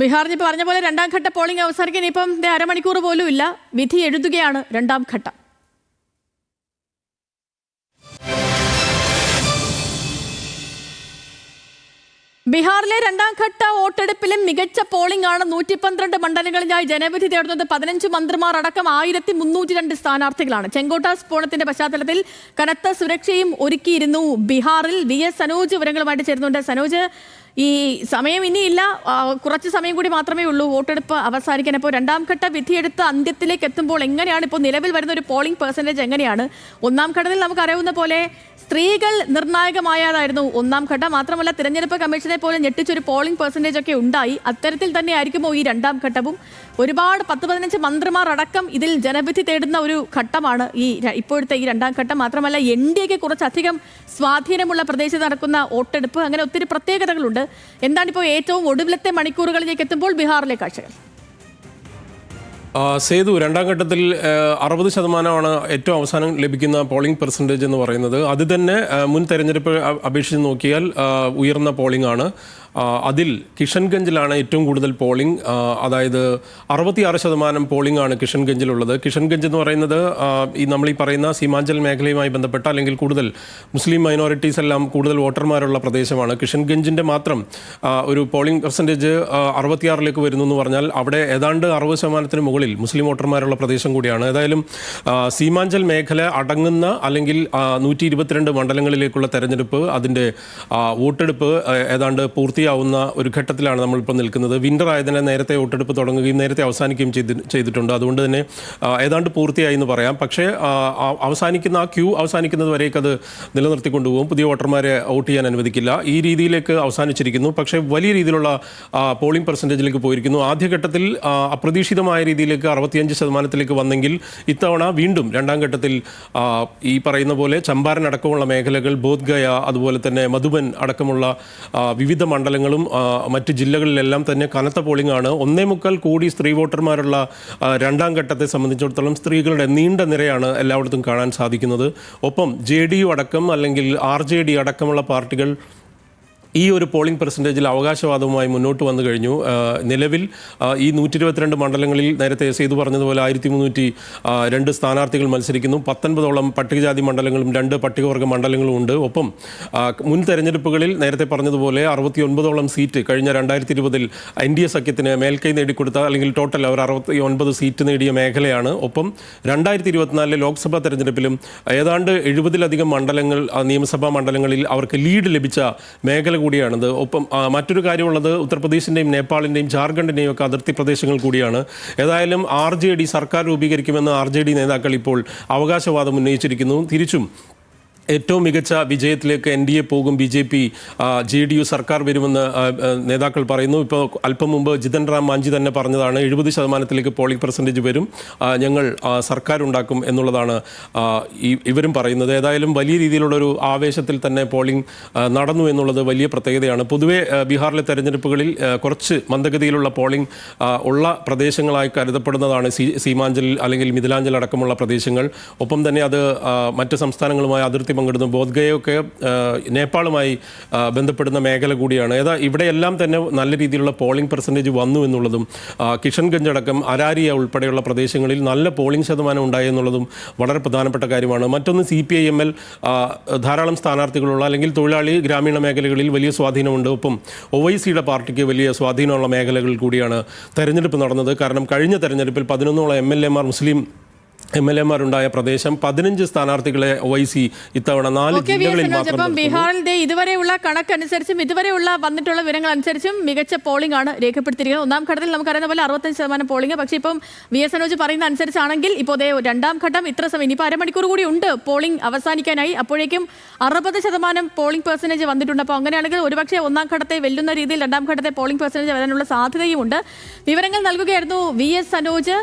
ബീഹാറിൽ പറഞ്ഞ പോലെ രണ്ടാം ഘട്ട പോളിംഗ് അവസാനിക്കാൻ ഇപ്പം അരമണിക്കൂർ പോലും ഇല്ല. വിധി എഴുതുകയാണ് രണ്ടാം ഘട്ടം. ബീഹാറിലെ രണ്ടാം ഘട്ട വോട്ടെടുപ്പിലും മികച്ച പോളിംഗ് ആണ്. 112 മണ്ഡലങ്ങളിലായി ജനവിധി തേടുന്നത് 15 മന്ത്രിമാർ അടക്കം 1302 സ്ഥാനാർത്ഥികളാണ്. ചെങ്കോട്ട സ്ഫോടനത്തിന്റെ പശ്ചാത്തലത്തിൽ കനത്ത സുരക്ഷയും ഒരുക്കിയിരുന്നു ബീഹാറിൽ. VS സനോജ് വിവരങ്ങളുമായിട്ട് ചേരുന്നുണ്ട്. സനോജ്, ഈ സമയം ഇനിയില്ല, കുറച്ച് സമയം കൂടി മാത്രമേ ഉള്ളൂ വോട്ടെടുപ്പ് അവസാനിക്കാൻ. അപ്പോൾ രണ്ടാം ഘട്ട വിധിയെടുത്ത് അന്ത്യത്തിലേക്ക് എത്തുമ്പോൾ എങ്ങനെയാണ് ഇപ്പോൾ നിലവിൽ വരുന്ന ഒരു പോളിംഗ് പെർസെൻറ്റേജ് എങ്ങനെയാണ്? ഒന്നാം ഘട്ടത്തിൽ നമുക്കറിയാവുന്ന പോലെ സ്ത്രീകൾ നിർണായകമായതായിരുന്നു ഒന്നാം ഘട്ടം. മാത്രമല്ല തിരഞ്ഞെടുപ്പ് കമ്മീഷനെ പോലെ ഞെട്ടിച്ചൊരു പോളിംഗ് പെർസെൻറ്റേജ് ഒക്കെ ഉണ്ടായി. അത്തരത്തിൽ തന്നെ ആയിരിക്കുമോ ഈ രണ്ടാം ഘട്ടവും? ഒരുപാട് 10-15 മന്ത്രിമാർ അടക്കം ഇതിൽ ജനവിധി തേടുന്ന ഒരു ഘട്ടമാണ് ഇപ്പോഴത്തെ ഈ രണ്ടാം ഘട്ടം. മാത്രമല്ല NDAക്ക് കുറച്ചധികം സ്വാധീനമുള്ള പ്രദേശത്ത് നടക്കുന്ന വോട്ടെടുപ്പ്. അങ്ങനെ ഒത്തിരി പ്രത്യേകതകളുണ്ട്. എന്താണിപ്പോൾ ഏറ്റവും ഒടുവിലത്തെ മണിക്കൂറുകളിലേക്ക് എത്തുമ്പോൾ ബീഹാറിലെ കാഴ്ചകൾ? സേതു, രണ്ടാം ഘട്ടത്തിൽ 60% ഏറ്റവും അവസാനം ലഭിക്കുന്ന പോളിംഗ് പെർസെൻറ്റേജ് എന്ന് പറയുന്നത്. അത് തന്നെ മുൻ തെരഞ്ഞെടുപ്പ് അപേക്ഷിച്ച് നോക്കിയാൽ ഉയർന്ന പോളിംഗ് ആണ്. അതിൽ കിഷൻഗഞ്ചിലാണ് ഏറ്റവും കൂടുതൽ പോളിംഗ്. അതായത് 66% പോളിംഗ് ആണ് കിഷൻഗഞ്ചിലുള്ളത്. കിഷൻഗഞ്ച് എന്ന് പറയുന്നത് നമ്മൾ ഈ പറയുന്ന സീമാഞ്ചൽ മേഖലയുമായി ബന്ധപ്പെട്ട അല്ലെങ്കിൽ കൂടുതൽ മുസ്ലിം മൈനോറിറ്റീസ് എല്ലാം കൂടുതൽ വോട്ടർമാരുള്ള പ്രദേശമാണ്. കിഷൻഗഞ്ചിൻ്റെ മാത്രം ഒരു പോളിംഗ് പെർസെൻറ്റേജ് 66 വരുന്നു എന്ന് പറഞ്ഞാൽ അവിടെ ഏതാണ്ട് 60% മുകളിൽ മുസ്ലിം വോട്ടർമാരുള്ള പ്രദേശം കൂടിയാണ്. ഏതായാലും സീമാഞ്ചൽ മേഖല അടങ്ങുന്ന അല്ലെങ്കിൽ 122 മണ്ഡലങ്ങളിലേക്കുള്ള തെരഞ്ഞെടുപ്പ്, അതിൻ്റെ വോട്ടെടുപ്പ് ഏതാണ്ട് പൂർത്തിയാവുന്ന ഒരു ഘട്ടത്തിലാണ് നമ്മളിപ്പോൾ നിൽക്കുന്നത്. വിൻ്റർ ആയതിനെ നേരത്തെ വോട്ടെടുപ്പ് തുടങ്ങുകയും നേരത്തെ അവസാനിക്കുകയും ചെയ്തിട്ടുണ്ട്. അതുകൊണ്ട് തന്നെ ഏതാണ്ട് പൂർത്തിയായി എന്ന് പറയാം. പക്ഷേ അവസാനിക്കുന്ന ആ ക്യൂ അവസാനിക്കുന്നത് വരേക്ക് അത് നിലനിർത്തിക്കൊണ്ടുപോകും. പുതിയ വോട്ടർമാരെ വോട്ട് ചെയ്യാൻ അനുവദിക്കില്ല. ഈ രീതിയിലേക്ക് അവസാനിച്ചിരിക്കുന്നു. പക്ഷേ വലിയ രീതിയിലുള്ള പോളിംഗ് പെർസെൻറ്റേജിലേക്ക് പോയിരിക്കുന്നു. ആദ്യഘട്ടത്തിൽ അപ്രതീക്ഷിതമായ രീതിയിലേക്ക് 65% വന്നെങ്കിൽ ഇത്തവണ വീണ്ടും രണ്ടാം ഘട്ടത്തിൽ ഈ പറയുന്ന പോലെ ചമ്പാരൻ അടക്കമുള്ള മേഖലകൾ, ബോധ്ഗയ, അതുപോലെ തന്നെ മധുബൻ അടക്കമുള്ള വിവിധ മണ്ഡലങ്ങളും മറ്റ് ജില്ലകളിലെല്ലാം തന്നെ കനത്ത പോളിംഗ് ആണ്. 1.25 കോടി സ്ത്രീ വോട്ടർമാരുള്ള രണ്ടാം ഘട്ടത്തെ സംബന്ധിച്ചിടത്തോളം സ്ത്രീകളുടെ നീണ്ട നിരയാണ് എല്ലായിടത്തും കാണാൻ സാധിക്കുന്നത്. ഒപ്പം JDU അടക്കം അല്ലെങ്കിൽ RJD അടക്കമുള്ള പാർട്ടികൾ ഈ ഒരു പോളിംഗ് പെർസെൻറ്റേജിൽ അവകാശവാദവുമായി മുന്നോട്ട് വന്നു കഴിഞ്ഞു. നിലവിൽ ഈ 122 മണ്ഡലങ്ങളിൽ നേരത്തെ സേതു പറഞ്ഞതുപോലെ 1302 സ്ഥാനാർത്ഥികൾ മത്സരിക്കുന്നു. 19ഓളം പട്ടികജാതി മണ്ഡലങ്ങളും 2 പട്ടികവർഗ മണ്ഡലങ്ങളും ഉണ്ട്. ഒപ്പം മുൻ തെരഞ്ഞെടുപ്പുകളിൽ നേരത്തെ പറഞ്ഞതുപോലെ 69ഓളം സീറ്റ് കഴിഞ്ഞ 2020 NDA സഖ്യത്തിന് മേൽക്കൈ നേടിക്കൊടുത്ത അല്ലെങ്കിൽ ടോട്ടൽ അവർ 69 സീറ്റ് നേടിയ മേഖലയാണ്. ഒപ്പം 2024 ലോക്സഭാ തെരഞ്ഞെടുപ്പിലും ഏതാണ്ട് 70-ലധികം മണ്ഡലങ്ങൾ, നിയമസഭാ മണ്ഡലങ്ങളിൽ അവർക്ക് ലീഡ് ലഭിച്ച മേഖല കൂടിയാണിത്. ഒപ്പം മറ്റൊരു കാര്യമുള്ളത് ഉത്തർപ്രദേശിൻ്റെയും നേപ്പാളിൻ്റെയും ജാർഖണ്ഡിൻ്റെയും ഒക്കെ അതിർത്തി പ്രദേശങ്ങൾ കൂടിയാണ്. ഏതായാലും RJD സർക്കാർ രൂപീകരിക്കുമെന്ന് RJD നേതാക്കൾ ഇപ്പോൾ അവകാശവാദം ഉന്നയിച്ചിരിക്കുന്നു. തിരിച്ചും ഏറ്റവും മികച്ച വിജയത്തിലേക്ക് NDA പോകും, BJP JDU സർക്കാർ വരുമെന്ന് നേതാക്കൾ പറയുന്നു. ഇപ്പോൾ അല്പം മുമ്പ് ജിതൻ റാം മാഞ്ചി തന്നെ പറഞ്ഞതാണ് 70% പോളിംഗ് പെർസെൻറ്റേജ് വരും, ഞങ്ങൾ സർക്കാർ ഉണ്ടാക്കും എന്നുള്ളതാണ് ഇവരും പറയുന്നത്. ഏതായാലും വലിയ രീതിയിലുള്ളൊരു ആവേശത്തിൽ തന്നെ പോളിംഗ് നടന്നു എന്നുള്ളത് വലിയ പ്രത്യേകതയാണ്. പൊതുവേ ബീഹാറിലെ തെരഞ്ഞെടുപ്പുകളിൽ കുറച്ച് മന്ദഗതിയിലുള്ള പോളിംഗ് ഉള്ള പ്രദേശങ്ങളായി കരുതപ്പെടുന്നതാണ് സീമാഞ്ചൽ അല്ലെങ്കിൽ മിഥിലാഞ്ചൽ അടക്കമുള്ള പ്രദേശങ്ങൾ. ഒപ്പം തന്നെ അത് മറ്റ് സംസ്ഥാനങ്ങളുമായി അതിർത്തി പങ്കിടുന്നു. ബോധ്ഗയൊക്കെ നേപ്പാളുമായി ബന്ധപ്പെടുന്ന മേഖല കൂടിയാണ്. ഇവിടെയെല്ലാം തന്നെ നല്ല രീതിയിലുള്ള പോളിംഗ് പെർസെൻറ്റേജ് വന്നു എന്നുള്ളതും കിഷൻഗഞ്ച് അടക്കം അരാരിയ ഉൾപ്പെടെയുള്ള പ്രദേശങ്ങളിൽ നല്ല പോളിംഗ് ശതമാനം ഉണ്ടായി എന്നുള്ളതും വളരെ പ്രധാനപ്പെട്ട കാര്യമാണ്. മറ്റൊന്ന് CPIML ധാരാളം സ്ഥാനാർത്ഥികളുള്ള അല്ലെങ്കിൽ തൊഴിലാളി ഗ്രാമീണ മേഖലകളിൽ വലിയ സ്വാധീനമുണ്ട്. ഒപ്പം OICയുടെ പാർട്ടിക്ക് വലിയ സ്വാധീനമുള്ള മേഖലകൾ കൂടിയാണ് തെരഞ്ഞെടുപ്പ് നടന്നത്. കാരണം കഴിഞ്ഞ തെരഞ്ഞെടുപ്പിൽ 11ഓളം MLA-മാർ മുസ്ലിം MLA-മാരുണ്ടായ പ്രദേശം 15 സ്ഥാനാർത്ഥികളെ OIC ഇത്തവണ 4 ജില്ലകളിൽ മാത്രം. ബീഹാറിന്റെ ഇതുവരെയുള്ള കണക്കനുസരിച്ചും ഇതുവരെയുള്ള വന്നിട്ടുള്ള വിവരങ്ങൾ അനുസരിച്ചും മികച്ച പോളിംഗ് ആണ് രേഖപ്പെടുത്തിയിരിക്കുന്നത്. ഒന്നാം ഘട്ടത്തിൽ നമുക്കറിയുന്ന പോലെ 65% പോളിംഗ്. പക്ഷേ ഇപ്പം VS സനോജ് പറയുന്ന അനുസരിച്ചാണെങ്കിൽ ഇപ്പോൾ രണ്ടാം ഘട്ടം ഇത്ര സമയം, ഇനിയിപ്പോൾ അരമണിക്കൂർ കൂടി ഉണ്ട് പോളിംഗ് അവസാനിക്കാനായി. അപ്പോഴേക്കും 60% പോളിംഗ് പെർസെൻറ്റേജ് വന്നിട്ടുണ്ട്. അപ്പോൾ അങ്ങനെയാണെങ്കിൽ ഒരുപക്ഷെ ഒന്നാം ഘട്ടത്തെ വെല്ലുന്ന രീതിയിൽ രണ്ടാം ഘട്ടത്തെ പോളിംഗ് പെർസെൻറ്റേജ് വരാനുള്ള സാധ്യതയുമുണ്ട്. വിവരങ്ങൾ നൽകുകയായിരുന്നു VS സനോജ്.